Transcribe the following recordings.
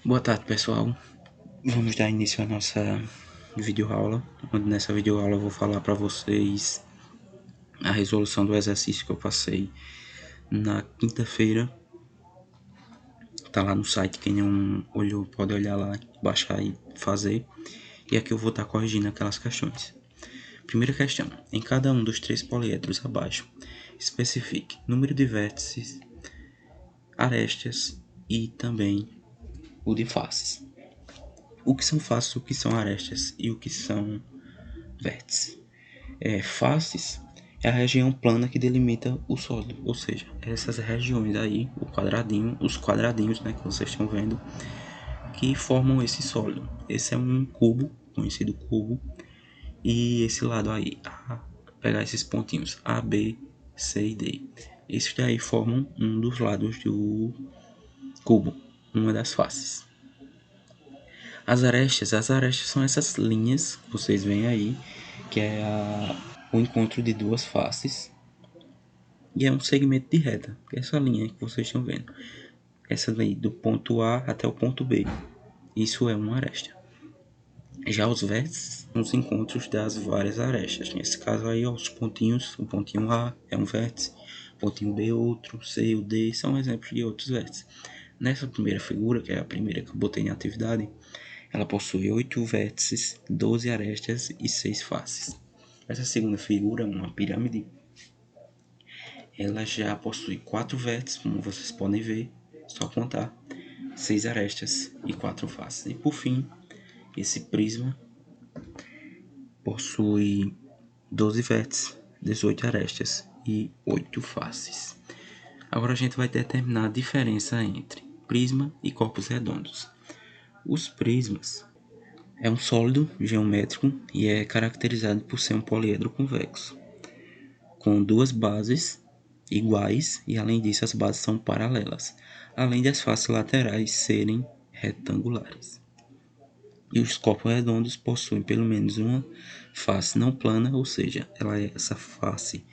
Boa tarde, pessoal. Vamos dar início à nossa videoaula, onde nessa videoaula eu vou falar para vocês a resolução do exercício que eu passei na quinta-feira. Tá lá no site, quem não olhou pode olhar lá, baixar e fazer. E aqui eu vou estar corrigindo aquelas questões. Primeira questão. Em cada um dos três poliedros abaixo, especifique número de vértices, arestas e também o de faces. O que são faces, o que são arestas e o que são vértices? Faces é a região plana que delimita o sólido, ou seja, essas regiões aí, o quadradinho, os quadradinhos, né, que vocês estão vendo, que formam esse sólido. Esse é um cubo, conhecido cubo, e esse lado aí, pegar esses pontinhos A, B, C e D. Esses daí formam um dos lados do cubo, uma das faces. As arestas são essas linhas que vocês veem aí, que é o encontro de duas faces. E é um segmento de reta, que é essa linha que vocês estão vendo. Essa daí, do ponto A até o ponto B. Isso é uma aresta. Já os vértices são os encontros das várias arestas. Nesse caso aí, ó, os pontinhos, o pontinho A é um vértice, o pontinho B outro, C e o D são exemplos de outros vértices. Nessa primeira figura, que é a primeira que eu botei em atividade, ela possui 8 vértices, 12 arestas e 6 faces. Essa segunda figura, uma pirâmide, ela já possui 4 vértices, como vocês podem ver, só contar, 6 arestas e 4 faces. E por fim, esse prisma possui 12 vértices, 18 arestas e 8 faces. Agora a gente vai determinar a diferença entre prisma e corpos redondos. Os prismas é um sólido geométrico e é caracterizado por ser um poliedro convexo, com duas bases iguais e, além disso, as bases são paralelas, além das faces laterais serem retangulares. E os corpos redondos possuem pelo menos uma face não plana, ou seja, essa face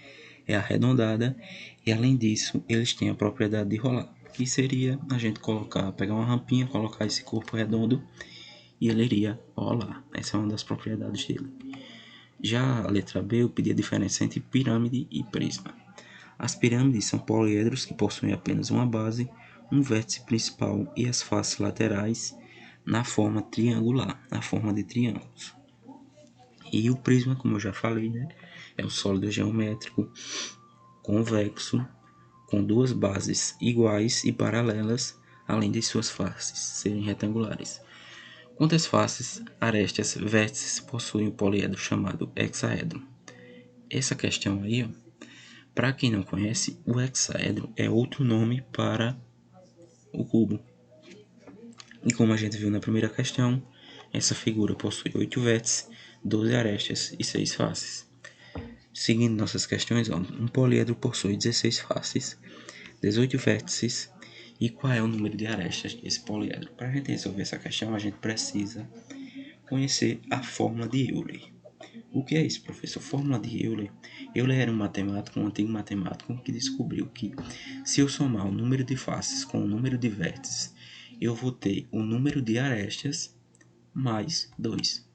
é arredondada e, além disso, eles têm a propriedade de rolar, que seria a gente pegar uma rampinha, colocar esse corpo redondo e ele iria rolar. Essa é uma das propriedades dele. Já a letra B, eu pedi a diferença entre pirâmide e prisma. As pirâmides são poliedros que possuem apenas uma base, um vértice principal e as faces laterais na forma triangular, na forma de triângulos. E o prisma, como eu já falei, né, é um sólido geométrico convexo com duas bases iguais e paralelas, além de suas faces serem retangulares. Quanto às faces, arestas, vértices possuem o poliedro chamado hexaedro. Essa questão aí, ó, para quem não conhece, o hexaedro é outro nome para o cubo. E como a gente viu na primeira questão, essa figura possui 8 vértices, 12 arestas e 6 faces. Seguindo nossas questões, ó, um poliedro possui 16 faces, 18 vértices. E qual é o número de arestas desse poliedro? Para a gente resolver essa questão, a gente precisa conhecer a fórmula de Euler. O que é isso, professor? Fórmula de Euler. Euler era um antigo matemático, que descobriu que se eu somar o número de faces com o número de vértices, eu vou ter o número de arestas mais 2.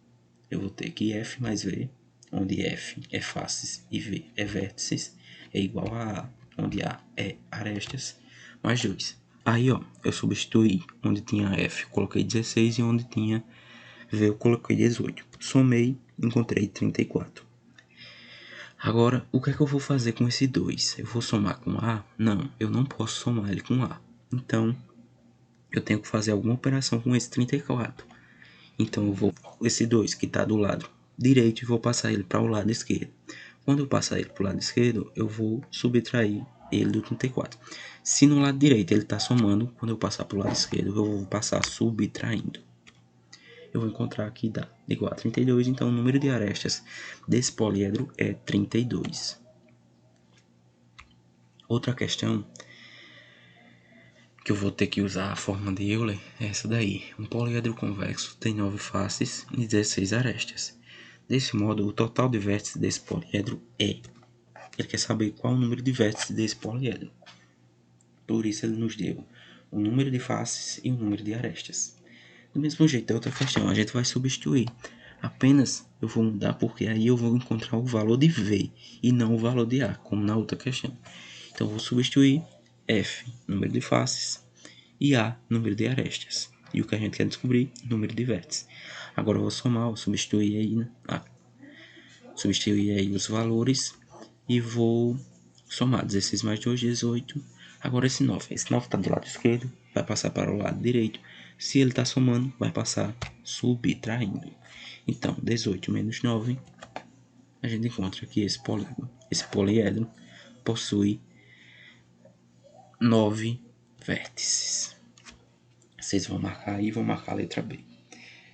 Eu vou ter que F mais V, onde F é faces e V é vértices, é igual a A, onde A é arestas, mais 2. Aí, ó, eu substituí onde tinha F, coloquei 16 e onde tinha V eu coloquei 18. Somei, encontrei 34. Agora, o que é que eu vou fazer com esse 2? Eu vou somar com A? Não, eu não posso somar ele com A. Então, eu tenho que fazer alguma operação com esse 34. Então, eu vou esse 2 que está do lado direito e vou passar ele para o lado esquerdo. Quando eu passar ele para o lado esquerdo, eu vou subtrair ele do 34. Se no lado direito ele está somando, quando eu passar para o lado esquerdo, eu vou passar subtraindo. Eu vou encontrar que dá igual a 32, então o número de arestas desse poliedro é 32. Outra questão que eu vou ter que usar a forma de Euler é essa daí. Um poliedro convexo tem 9 faces e 16 arestas. Desse modo, o total de vértices desse poliedro é... Ele quer saber qual o número de vértices desse poliedro. Por isso ele nos deu o número de faces e o número de arestas. Do mesmo jeito, da outra questão, a gente vai substituir. Apenas eu vou mudar porque aí eu vou encontrar o valor de V e não o valor de A, como na outra questão. Então, eu vou substituir F, número de faces, e A, número de arestas. E o que a gente quer descobrir, número de vértices. Agora eu vou somar, vou substituir aí os valores e vou somar 16 mais 2, 18. Agora esse 9 está do lado esquerdo, vai passar para o lado direito. Se ele está somando, vai passar subtraindo. Então, 18 menos 9, a gente encontra que esse poliedro possui 9 vértices. Vocês vão marcar aí, vão marcar a letra B.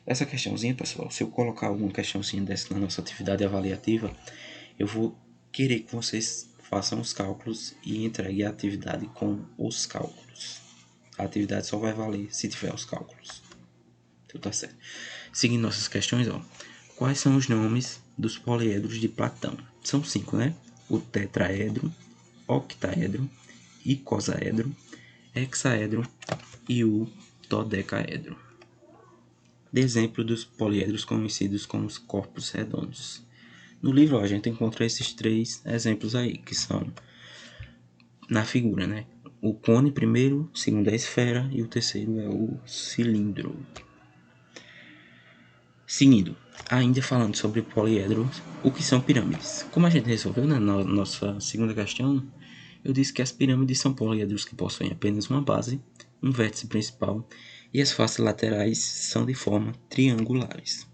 Essa questãozinha, pessoal, se eu colocar alguma questãozinha dessa na nossa atividade avaliativa, eu vou querer que vocês façam os cálculos e entreguem a atividade com os cálculos. A atividade só vai valer se tiver os cálculos. Então tá certo. Seguindo nossas questões, ó. Quais são os nomes dos poliedros de Platão? São 5, né? O tetraedro, octaedro, icosaedro, hexaedro e o dodecaedro. De exemplo dos poliedros conhecidos como os corpos redondos. No livro a gente encontra esses 3 exemplos aí, que são na figura, né? O cone primeiro, o segundo é a esfera e o terceiro é o cilindro. Seguindo, ainda falando sobre poliedros, o que são pirâmides? Como a gente resolveu na nossa segunda questão, eu disse que as pirâmides são poliedros que possuem apenas uma base, um vértice principal e as faces laterais são de forma triangulares.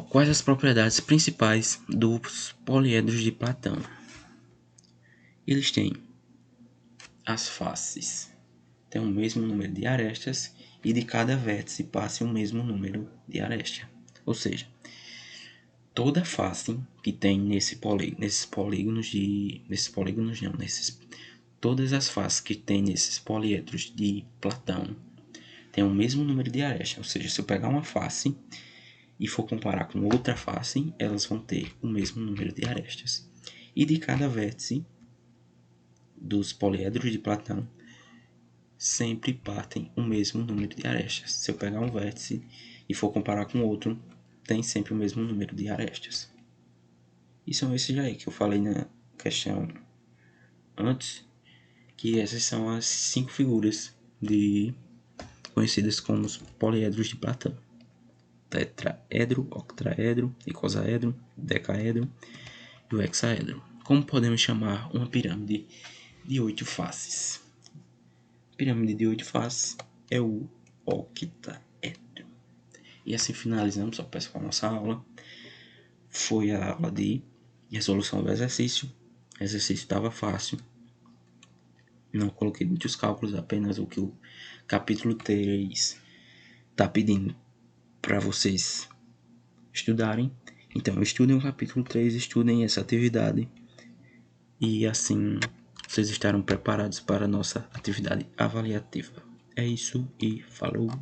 Quais as propriedades principais dos poliedros de Platão? Eles têm as faces, têm o mesmo número de arestas e de cada vértice passa o mesmo número de arestas. Ou seja, toda face que tem todas as faces que tem nesses poliedros de Platão têm o mesmo número de arestas. Ou seja, se eu pegar uma face e for comparar com outra face, elas vão ter o mesmo número de arestas. E de cada vértice dos poliedros de Platão sempre partem o mesmo número de arestas. Se eu pegar um vértice e for comparar com outro, tem sempre o mesmo número de arestas. E são esses aí que eu falei na questão antes, que essas são as 5 figuras conhecidas como os poliedros de Platão. Tetraedro, octaedro, icosaedro, decaedro e o hexaedro. Como podemos chamar uma pirâmide de 8 faces? A pirâmide de 8 faces é o octaedro. E assim finalizamos, pessoal, a nossa aula. Foi a aula de resolução do exercício. O exercício estava fácil. Não coloquei muitos cálculos, apenas o que o capítulo 3 está pedindo para vocês estudarem. Então, estudem o capítulo 3, estudem essa atividade e assim vocês estarão preparados para a nossa atividade avaliativa. É isso e falou!